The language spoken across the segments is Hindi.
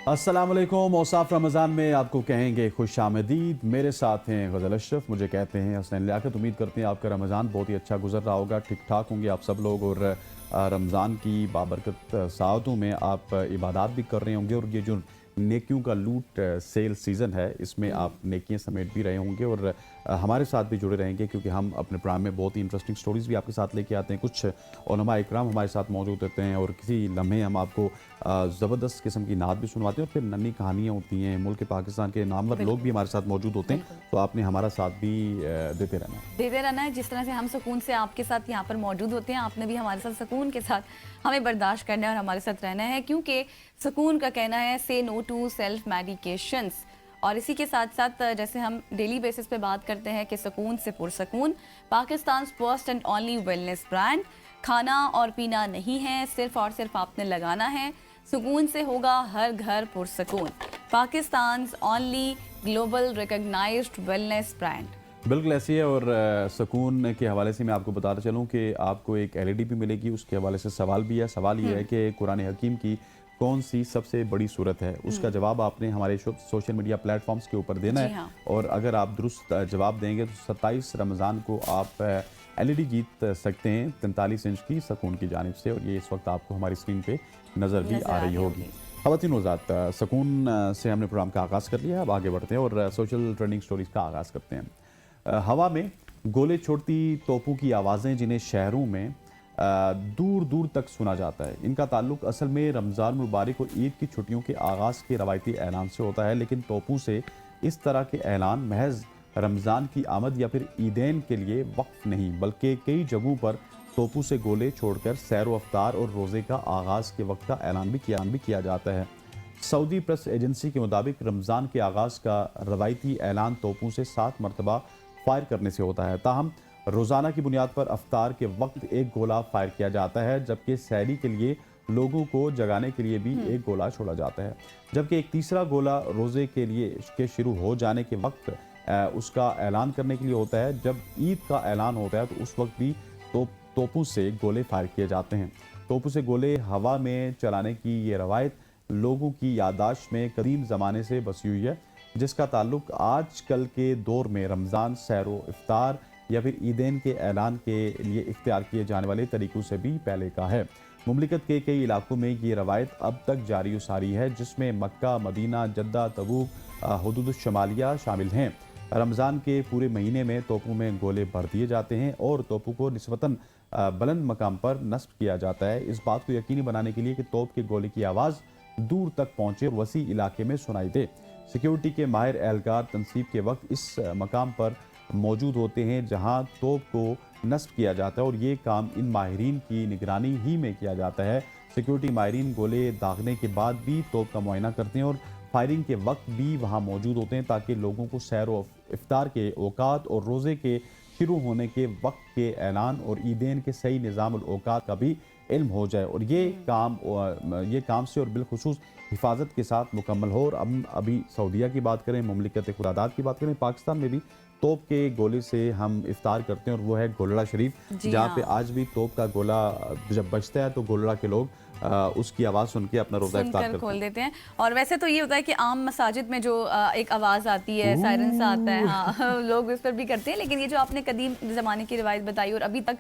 अस्सलाम वालेकुम। औसाफ रमज़ान में आपको कहेंगे खुश आमदीद। मेरे साथ हैं गज़ल अशरफ, मुझे कहते हैं हसनैन लियाकत। उम्मीद करते हैं आपका रमज़ान बहुत ही अच्छा गुजर रहा होगा, ठीक ठाक होंगे आप सब लोग। और रमज़ान की बाबरकत साअतों में आप इबादत भी कर रहे होंगे, और ये जो नेकियों का लूट सेल सीज़न है, इसमें आप नेकियां समेट भी रहे होंगे और हमारे साथ भी जुड़े रहेंगे, क्योंकि हम अपने प्रोग्राम में बहुत ही इंटरेस्टिंग स्टोरीज़ भी आपके साथ लेके आते हैं। कुछ उलमा इकराम हमारे साथ मौजूद होते हैं और किसी लम्हे हम आपको ज़बरदस्त किस्म की नात भी सुनवाते हैं, और फिर नन्ही कहानियाँ होती हैं। मुल्क पाकिस्तान के नामवर लोग भी हमारे साथ मौजूद होते हैं, तो आपने हमारा साथ भी देते रहना है। जिस तरह से हम सुकून से आपके साथ यहाँ पर मौजूद होते हैं, आपने भी हमारे साथ सुकून के साथ हमें बर्दाश्त करना है और हमारे साथ रहना है, क्योंकि सुकून का कहना है से नो टू सेल्फ मेडिकेशंस। और इसी के साथ साथ जैसे हम डेली बेसिस पे बात करते हैं कि सुकून से Purskoon, Pakistan first and only wellness brand. खाना और पीना नहीं है, सिर्फ और सिर्फ आपने लगाना है। सुकून से होगा हर घर Purskoon. Pakistan only global recognised wellness brand. बिल्कुल ऐसी है। और सुकून के हवाले से मैं आपको बताना चलूँ कि आपको एक एलईडी भी मिलेगी, उसके हवाले से सवाल भी है। सवाल ये है कि कुरान हकीम की कौन सी सबसे बड़ी सूरत है, उसका जवाब आपने हमारे सोशल मीडिया प्लेटफॉर्म्स के ऊपर देना है। हाँ। और अगर आप दुरुस्त जवाब देंगे तो 27 रमज़ान को आप एलईडी जीत सकते हैं 43 इंच की सुकून की जानिब से, और ये इस वक्त आपको हमारी स्क्रीन पे नज़र भी आ रही होगी। ख़वातीन वज़ात, सुकून से हमने प्रोग्राम का आगाज़ कर लिया। अब आगे बढ़ते हैं और सोशल ट्रेंडिंग स्टोरीज़ का आगाज़ करते हैं। हवा में गोले छोड़ती तोपों की आवाज़ें, जिन्हें शहरों में दूर दूर तक सुना जाता है, इनका ताल्लुक असल में रमज़ान मुबारक और ईद की छुट्टियों के आगाज़ के रवायती ऐलान से होता है। लेकिन तोपों से इस तरह के ऐलान महज रमज़ान की आमद या फिर ईदैन के लिए वक्फ नहीं, बल्कि कई जगहों पर तोपों से गोले छोड़कर सैर व अफ्तार और रोज़े का आगाज़ के वक्त का ऐलान भी किया जाता है। सऊदी प्रेस एजेंसी के मुताबिक रमज़ान के आगाज़ का रवायती ऐलान तोपों से 7 मरतबा फायर करने से होता है। ताहम रोज़ाना की बुनियाद पर अफ्तार के वक्त एक गोला फायर किया जाता है, जबकि सैरी के लिए लोगों को जगाने के लिए भी एक गोला छोड़ा जाता है। जबकि एक तीसरा गोला रोज़े के लिए के शुरू हो जाने के वक्त उसका ऐलान करने के लिए होता है। जब ईद का ऐलान होता है तो उस वक्त भी तोपों से गोले फायर किए जाते हैं। तोपों से गोले हवा में चलाने की ये रवायत लोगों की याददाश्त में कदीम ज़माने से बसी हुई है, जिसका ताल्लुक आजकल के दौर में रमज़ान, सैर व इफ्तार या फिर ईदैन के ऐलान के लिए इख्तियार किए जाने वाले तरीक़ों से भी पहले का है। मुमलिकत के कई इलाकों में ये रवायत अब तक जारी व सारी है, जिसमें मक्का, मदीना, जद्दा, तबूक, हुदूद शमालिया शामिल हैं। रमज़ान के पूरे महीने में तोपों में गोले भर दिए जाते हैं और तोपों को निस्बतन बुलंद मकाम पर नस्ब किया जाता है, इस बात को यकीनी बनाने के लिए कि तोप के गोले की आवाज़ दूर तक पहुँचे और वसी इलाके में सुनाई दे। सिक्योरिटी के माहिर एहलकार तनसीब के वक्त इस मकाम पर मौजूद होते हैं जहां तोप को नस्ब किया जाता है, और ये काम इन माहिरीन की निगरानी ही में किया जाता है। सिक्योरिटी माहिरीन गोले दागने के बाद भी तोप का मुआयना करते हैं और फायरिंग के वक्त भी वहां मौजूद होते हैं, ताकि लोगों को सैर व इफ्तार के औकात और रोज़े के शुरू होने के वक्त के ऐलान और ईदैन के सही निज़ामुल औकात का भी इल्म हो जाए, और ये काम से और बिलखुसूस हिफाजत के साथ मुकम्मल हो। और अब अभी सऊदीया की बात करें, मुमलिकत खुदादात की बात करें, पाकिस्तान में भी तोप के गोले से हम इफ्तार करते हैं, और वो है गोलड़ा शरीफ, जहाँ पे आज भी तोप का गोला जब बजता है तो गोलड़ा के लोग उसकी आवाज़ सुन के अपना रोज़ा इफ्तार करते खोल देते हैं। और वैसे तो ये होता है कि आम मसाजिद में जो एक आवाज़ आती है, सायरन सा आता है, हाँ लोग उस पर भी करते हैं। लेकिन ये जो आपने कदीम ज़माने की रिवायत बताई और अभी तक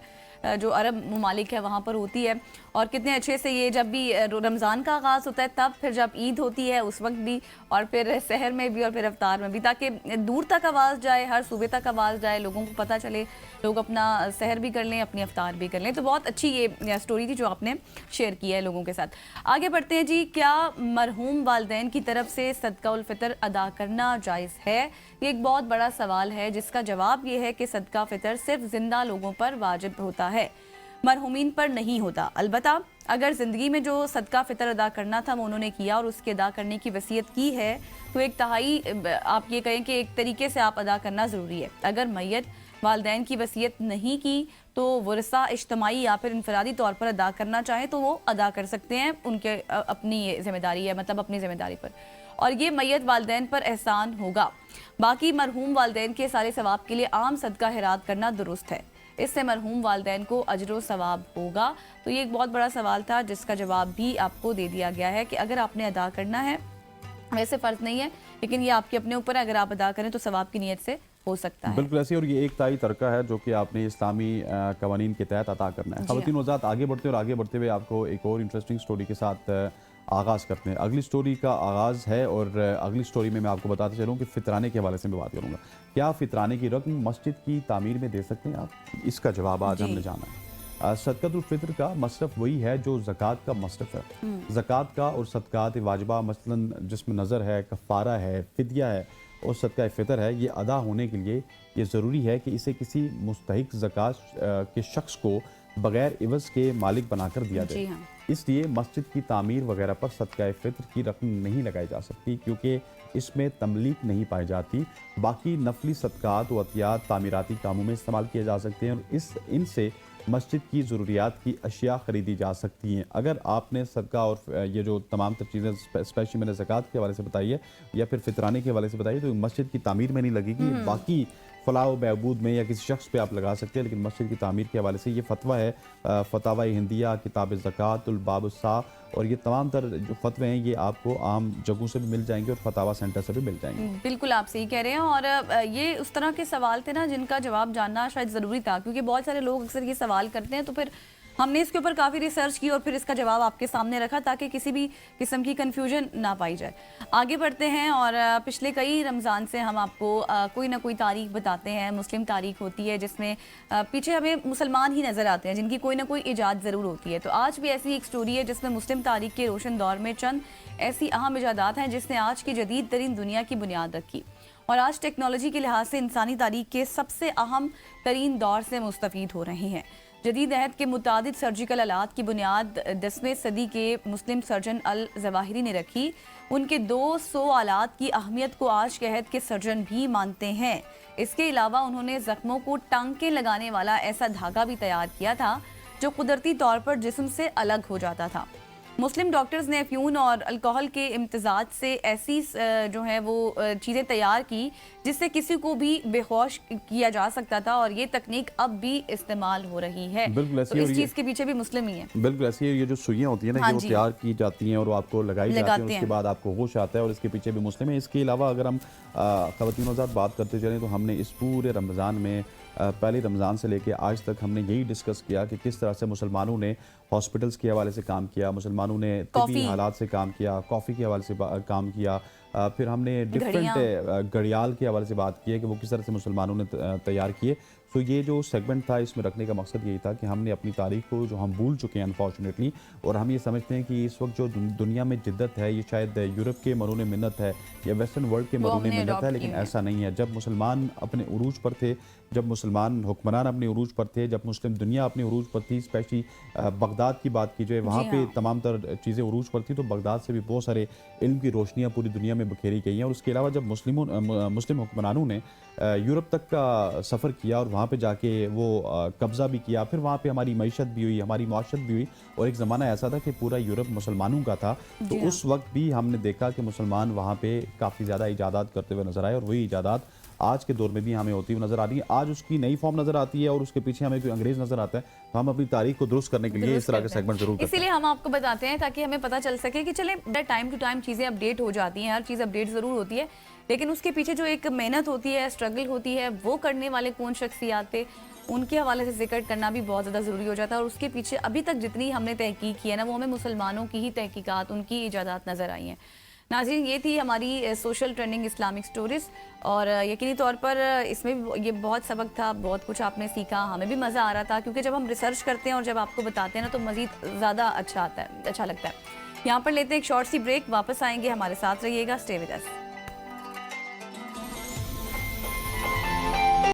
जो अरब ममालिक है वहाँ पर होती है, और कितने अच्छे से ये जब भी रमज़ान का आगाज़ होता है तब, फिर जब ईद होती है उस वक्त भी, और फिर सहर में भी और फिर अफ्तार में भी, ताकि दूर तक आवाज़ जाए, हर सूबे तक आवाज़ जाए, लोगों को पता चले, लोग अपना सहर भी कर लें, अपनी अफ्तार भी कर लें। तो बहुत अच्छी ये स्टोरी थी जो आपने शेयर की है लोगों के साथ। आगे बढ़ते हैं जी। क्या मरहूम वालिदैन की तरफ से सदका उल फितर अदा करना जायज़ है? ये एक बहुत बड़ा सवाल है, जिसका जवाब ये है कि सदका फितर सिर्फ जिंदा लोगों पर वाजिब होता है, मरहूमीन पर नहीं होता। अलबत्ता अगर ज़िंदगी में जो सदका फ़ितर अदा करना था वो उन्होंने किया और उसके अदा करने की वसीयत की है, तो एक तहाई आप ये कहें कि एक तरीके से आप अदा करना ज़रूरी है। अगर मैयत वालिदैन की वसीयत नहीं की तो वरसा इज्तमाई या फिर इनफरादी तौर पर अदा करना चाहें तो वो अदा कर सकते हैं, उनके अपनी जिम्मेदारी है, मतलब अपनी ज़िम्मेदारी पर, और ये मैयत वालिदैन पर एहसान होगा। बाकी मरहूम वालिदैन के सारे सवाब के लिए आम सदका खैरात करना दुरुस्त है, इससे मरहूम वालिदैन को अजर सवाब होगा। तो ये एक बहुत बड़ा सवाल था जिसका जवाब भी आपको दे दिया गया है कि अगर आपने अदा करना है वैसे फ़र्ज नहीं है, लेकिन ये आपके अपने ऊपर है, अगर आप अदा करें तो सवाब की नीयत से हो सकता है। बिल्कुल ऐसे, और ये एक ताई तरीका है जो कि आपने इस्लामी कवानीन के तहत अता करना है। ख़वातीन वज़ात आगे बढ़ते और आगे बढ़ते हुए आपको एक और इंटरेस्टिंग स्टोरी के साथ आगाज़ करते हैं। अगली स्टोरी का आगाज़ है और अगली स्टोरी में मैं आपको बताते चलूँ कि फ़ितराने के हवाले से मैं बात करूँगा। क्या फ़ितराने की रकम मस्जिद की तामीर में दे सकते हैं आप? इसका जवाब आज हमने जाना है। सदक़ातुल फ़ितर का मसरफ़ वही है जो ज़कात का मसरफ़ है। ज़कात का और सदक़ात वाजिबा मसलन जिसमें नज़र है, कफ़ारा है, फ़िदिया है और सदका फ़ितर है, ये अदा होने के लिए ये ज़रूरी है कि इसे किसी मुस्तहिक ज़कात के शख्स को बग़ैर इवज़ के मालिक बनाकर दिया जाए। हाँ। इसलिए मस्जिद की तामीर वगैरह पर सदका फ़ितर की रकम नहीं लगाई जा सकती, क्योंकि इसमें तमलीक नहीं पाई जाती। बाकी नफली सदकात व अतियात तामीराती कामों में इस्तेमाल किए जा सकते हैं और इनसे मस्जिद की ज़रूरियात की अशिया ख़रीदी जा सकती हैं। अगर आपने सदका और ये जो तमाम तर चीज़ें स्पेशली मैंने ज़कात के हवाले से बताई है या फिर फ़ितराने के हवाले से बताई है, तो मस्जिद की तामीर में नहीं लगेगी। बाकी फ़लाह व बहबूद में या किसी शख्स पे आप लगा सकते हैं, लेकिन मस्जिद की तामीर के हवाले से ये फ़तवा है फ़तावा हिंदिया, किताब ज़कातुल बाब सा, और ये तमाम तर जो फतवे हैं ये आपको आम जगहों से भी मिल जाएंगे और फतावा सेंटर से भी मिल जाएंगे। बिल्कुल आप सही कह रहे हैं, और ये उस तरह के सवाल थे ना जिनका जवाब जानना शायद ज़रूरी था, क्योंकि बहुत सारे लोग अक्सर ये सवाल करते हैं। तो फिर हमने इसके ऊपर काफ़ी रिसर्च की और फिर इसका जवाब आपके सामने रखा ताकि किसी भी किस्म की कन्फ्यूजन ना पाई जाए। आगे बढ़ते हैं, और पिछले कई रमज़ान से हम आपको कोई ना कोई तारीख बताते हैं, मुस्लिम तारीख होती है जिसमें पीछे हमें मुसलमान ही नज़र आते हैं जिनकी कोई ना कोई ईजाद ज़रूर होती है। तो आज भी ऐसी एक स्टोरी है जिसमें मुस्लिम तारीख के रोशन दौर में चंद ऐसी अहम ईजादात हैं जिसने आज की जदीद तरीन दुनिया की बुनियाद रखी, और आज टेक्नोलॉजी के लिहाज से इंसानी तारीख के सबसे अहम तरीन दौर से मुस्तफ़ीद हो रहे हैं। जदीद अहद के मुतादिद सर्जिकल आलात की बुनियाद 10वीं सदी के मुस्लिम सर्जन अल जवाहिरी ने रखी। उनके 200 आलात की अहमियत को आज के अहद के सर्जन भी मानते हैं। इसके अलावा उन्होंने ज़ख्मों को टांके लगाने वाला ऐसा धागा भी तैयार किया था जो कुदरती तौर पर जिस्म से अलग हो जाता था। मुस्लिम डॉक्टर्स ने अफ्यून और अल्कोहल के इम्तजाज से ऐसी जो है वो चीज़ें तैयार की जिससे किसी को भी बेहोश किया जा सकता था, और ये तकनीक अब भी इस्तेमाल हो रही है। बिल्कुल ऐसी, तो इस चीज़ के पीछे भी मुस्लिम ही है। बिल्कुल ऐसी ये जो सुइयाँ होती है ना, हाँ, वो तैयार की जाती हैं और वो आपको लगाई जाती हैं, उसके बाद आपको होश आता है, और इसके पीछे भी मुस्लिम है। इसके अलावा अगर हम ख़वातीन वज़ात बात करते चलें तो हमने इस पूरे रमज़ान में पहले रमज़ान से लेकर आज तक हमने यही डिस्कस किया कि किस तरह से मुसलमानों ने हॉस्पिटल्स के हवाले से काम किया, मुसलमानों ने तिब्बी हालात से काम किया, कॉफ़ी के हवाले से काम किया, फिर हमने डिफरेंट घड़ियाल के हवाले से बात की है कि वो किस तरह से मुसलमानों ने तैयार किए। तो ये जो सेगमेंट था इसमें रखने का मकसद यही था कि हमने अपनी तारीख को जो हम भूल चुके हैं अनफॉर्चुनेटली, और हम ये समझते हैं कि इस वक्त जो दुनिया में जिद्दत है ये शायद यूरोप के मरून मिन्नत है या वेस्टर्न वर्ल्ड के मरून मिन्नत है, लेकिन ऐसा नहीं है। जब मुसलमान अपने उरूज पर थे, जब मुसलमान हुक्मरान अपने उरूज पर थे, जब मुस्लिम दुनिया अपने उरूज पर थी, स्पेशली बगदाद की बात की जाए, वहाँ पे तमाम तर चीज़ें उरूज पर थी, तो बगदाद से भी बहुत सारे इल्म की रोशनियाँ पूरी दुनिया में बखेरी गई हैं। और उसके अलावा जब मुस्लिम हुक्मरानों ने यूरोप तक का सफ़र किया और वहाँ पे जाके वो कब्ज़ा भी किया, फिर वहाँ पे हमारी मईशत भी हुई, हमारी माशत भी हुई, और एक ज़माना ऐसा था कि पूरा यूरोप मुसलमानों का था। तो उस वक्त भी हमने देखा कि मुसलमान वहाँ पे काफ़ी ज़्यादा इजादात करते हुए नज़र आए, और वही इजादात आज के दौर में भी हमें होती हुई नज़र आ रही है। आज उसकी नई फॉर्म नज़र आती है और उसके पीछे हमें कोई अंग्रेज़ नज़र आता है, तो हम अपनी तारीख को दुरुस्त करने के लिए इस तरह के सेगमेंट जरूर करते हैं। इसीलिए हम आपको बताते हैं ताकि हमें पता चल सके कि चले टाइम टू टाइम चीज़ें अपडेट हो जाती हैं, हर चीज़ अपडेट ज़रूर होती है, लेकिन उसके पीछे जो एक मेहनत होती है, स्ट्रगल होती है, वो करने वाले कौन शख्सियात थे, उनके हवाले से जिक्र करना भी बहुत ज़्यादा ज़रूरी हो जाता है। और उसके पीछे अभी तक जितनी हमने तहकीक की है ना, वो हमें मुसलमानों की ही तहकीकात, उनकी इजादात नज़र आई हैं। नाज़रीन, ये थी हमारी सोशल ट्रेंडिंग इस्लामिक स्टोरीज़, और यकीनी तौर पर इसमें भी ये बहुत सबक था, बहुत कुछ आपने सीखा, हमें भी मज़ा आ रहा था, क्योंकि जब हम रिसर्च करते हैं और जब आपको बताते हैं ना तो मज़ीद ज़्यादा अच्छा लगता है। यहाँ पर लेते हैं एक शॉर्ट सी ब्रेक, वापस आएंगे, हमारे साथ रहिएगा, स्टे विद अस।